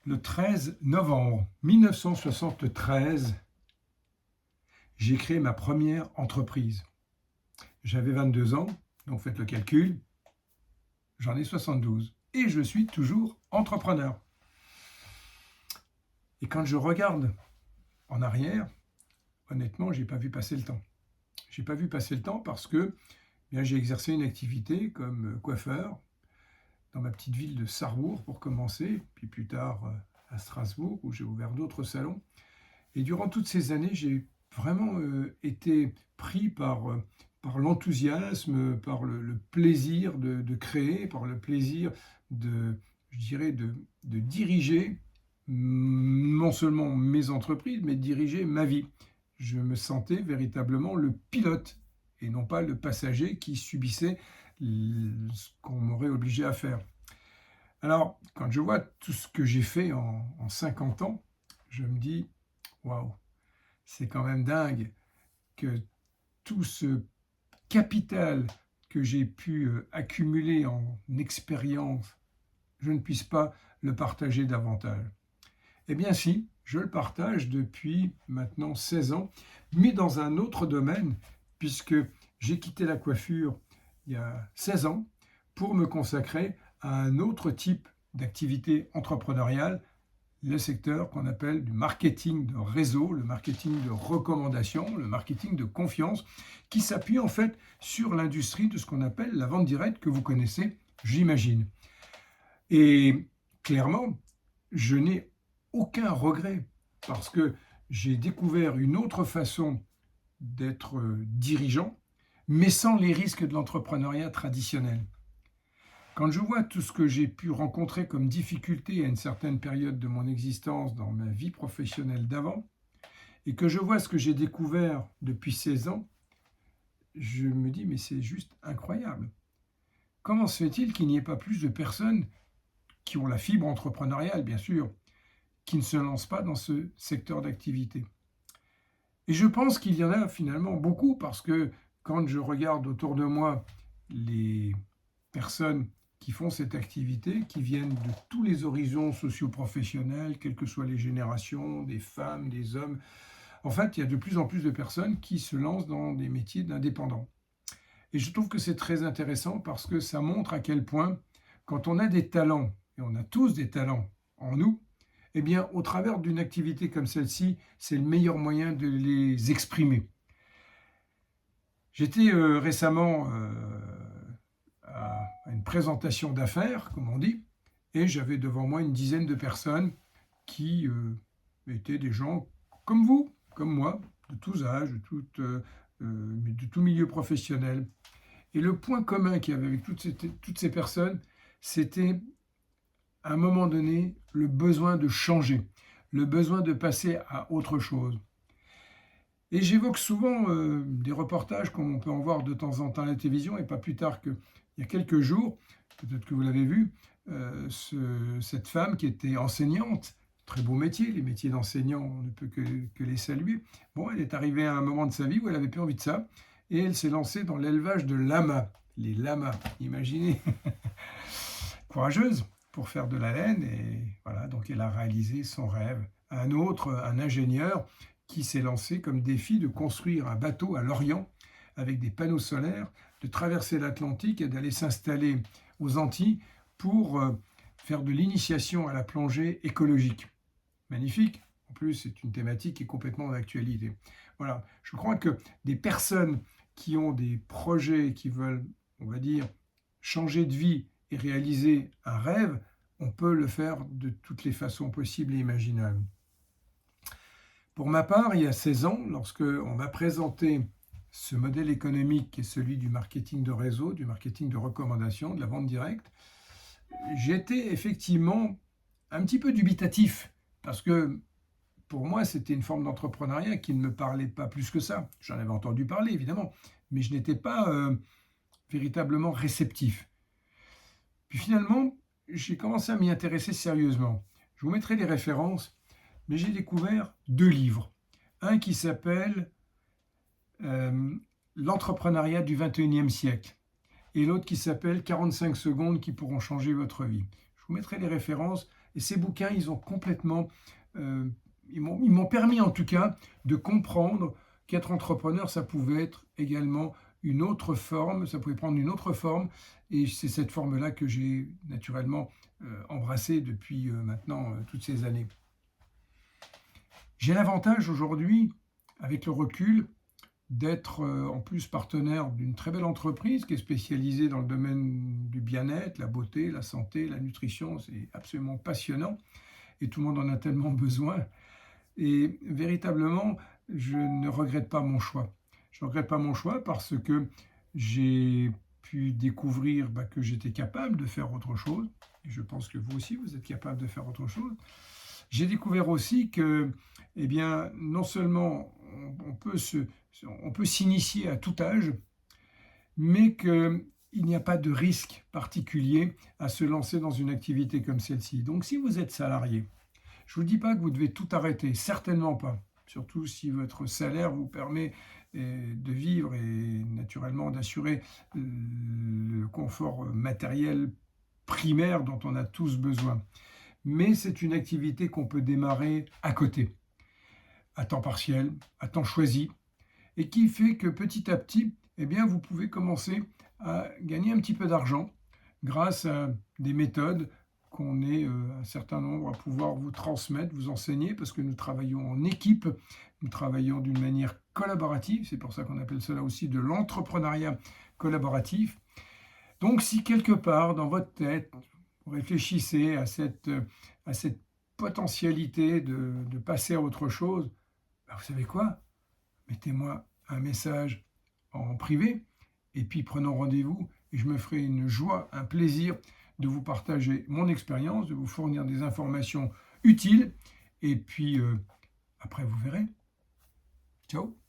Le 13 novembre 1973, j'ai créé ma première entreprise. J'avais 22 ans, donc faites le calcul, j'en ai 72. Et je suis toujours entrepreneur. Et quand je regarde en arrière, honnêtement, j'ai pas vu passer le temps. J'ai pas vu passer le temps parce que j'ai exercé une activité comme coiffeur dans ma petite ville de Sarrebourg pour commencer, puis plus tard à Strasbourg où j'ai ouvert d'autres salons. Et durant toutes ces années, j'ai vraiment été pris par l'enthousiasme, par le plaisir de créer, par le plaisir je dirais, de diriger non seulement mes entreprises, mais de diriger ma vie. Je me sentais véritablement le pilote et non pas le passager qui subissait ce qu'on m'aurait obligé à faire. Alors, quand je vois tout ce que j'ai fait en 50 ans, je me dis, waouh, c'est quand même dingue que tout ce capital que j'ai pu accumuler en expérience, je ne puisse pas le partager davantage. Eh bien si, je le partage depuis maintenant 16 ans, mais dans un autre domaine, puisque j'ai quitté la coiffure il y a 16 ans pour me consacrer à un autre type d'activité entrepreneuriale, le secteur qu'on appelle du marketing de réseau, le marketing de recommandation, le marketing de confiance, qui s'appuie en fait sur l'industrie de ce qu'on appelle la vente directe que vous connaissez, j'imagine. Et clairement, je n'ai aucun regret parce que j'ai découvert une autre façon d'être dirigeant, mais sans les risques de l'entrepreneuriat traditionnel. Quand je vois tout ce que j'ai pu rencontrer comme difficulté à une certaine période de mon existence dans ma vie professionnelle d'avant, et que je vois ce que j'ai découvert depuis 16 ans, je me dis mais c'est juste incroyable. Comment se fait-il qu'il n'y ait pas plus de personnes qui ont la fibre entrepreneuriale, bien sûr, qui ne se lancent pas dans ce secteur d'activité? Et je pense qu'il y en a finalement beaucoup parce que quand je regarde autour de moi les personnes qui font cette activité, qui viennent de tous les horizons socio-professionnels, quelles que soient les générations, des femmes, des hommes. En fait, il y a de plus en plus de personnes qui se lancent dans des métiers d'indépendants. Et je trouve que c'est très intéressant parce que ça montre à quel point, quand on a des talents, et on a tous des talents en nous, eh bien, au travers d'une activité comme celle-ci, c'est le meilleur moyen de les exprimer. J'étais récemment à une présentation d'affaires, comme on dit, et j'avais devant moi une dizaine de personnes qui étaient des gens comme vous, comme moi, de tous âges, de tout milieu professionnel. Et le point commun qu'il y avait avec toutes ces personnes, c'était à un moment donné le besoin de changer, le besoin de passer à autre chose. Et j'évoque souvent des reportages comme on peut en voir de temps en temps à la télévision, et pas plus tard qu'il y a quelques jours, peut-être que vous l'avez vu, cette femme qui était enseignante, très beau métier, les métiers d'enseignant, on ne peut que les saluer. Bon, elle est arrivée à un moment de sa vie où elle n'avait plus envie de ça, et elle s'est lancée dans l'élevage de lamas. Les lamas, imaginez, courageuse pour faire de la laine, et voilà, donc elle a réalisé son rêve. Un autre, un ingénieur, qui s'est lancé comme défi de construire un bateau à Lorient avec des panneaux solaires, de traverser l'Atlantique et d'aller s'installer aux Antilles pour faire de l'initiation à la plongée écologique. Magnifique. En plus, c'est une thématique qui est complètement d'actualité. Voilà. Je crois que des personnes qui ont des projets, qui veulent, on va dire, changer de vie et réaliser un rêve, on peut le faire de toutes les façons possibles et imaginables. Pour ma part, il y a 16 ans, lorsque on m'a présenté ce modèle économique qui est celui du marketing de réseau, du marketing de recommandation, de la vente directe, j'étais effectivement un petit peu dubitatif parce que pour moi, c'était une forme d'entrepreneuriat qui ne me parlait pas plus que ça. J'en avais entendu parler, évidemment, mais je n'étais pas véritablement réceptif. Puis finalement, j'ai commencé à m'y intéresser sérieusement. Je vous mettrai les références, mais j'ai découvert 2 livres. Un qui s'appelle L'entrepreneuriat du 21e siècle et l'autre qui s'appelle 45 secondes qui pourront changer votre vie. Je vous mettrai les références. Et ces bouquins, ils ont complètement, ils m'ont permis en tout cas de comprendre qu'être entrepreneur, ça pouvait être également une autre forme, ça pouvait prendre une autre forme. Et c'est cette forme-là que j'ai naturellement embrassée depuis maintenant toutes ces années. J'ai l'avantage aujourd'hui, avec le recul, d'être en plus partenaire d'une très belle entreprise qui est spécialisée dans le domaine du bien-être, la beauté, la santé, la nutrition. C'est absolument passionnant et tout le monde en a tellement besoin. Et véritablement, je ne regrette pas mon choix. Je ne regrette pas mon choix parce que j'ai pu découvrir que j'étais capable de faire autre chose. Et je pense que vous aussi, vous êtes capable de faire autre chose. J'ai découvert aussi que, eh bien, non seulement on peut s'initier à tout âge, mais qu'il n'y a pas de risque particulier à se lancer dans une activité comme celle-ci. Donc si vous êtes salarié, je ne vous dis pas que vous devez tout arrêter, certainement pas. Surtout si votre salaire vous permet de vivre et naturellement d'assurer le confort matériel primaire dont on a tous besoin. Mais c'est une activité qu'on peut démarrer à côté, à temps partiel, à temps choisi, et qui fait que petit à petit, eh bien, vous pouvez commencer à gagner un petit peu d'argent grâce à des méthodes qu'on est un certain nombre à pouvoir vous transmettre, vous enseigner, parce que nous travaillons en équipe, nous travaillons d'une manière collaborative, c'est pour ça qu'on appelle cela aussi de l'entrepreneuriat collaboratif. Donc si quelque part dans votre tête, vous réfléchissez à cette potentialité de passer à autre chose, vous savez quoi? Mettez-moi un message en privé et puis prenons rendez-vous et je me ferai une joie, un plaisir de vous partager mon expérience, de vous fournir des informations utiles et puis après vous verrez. Ciao!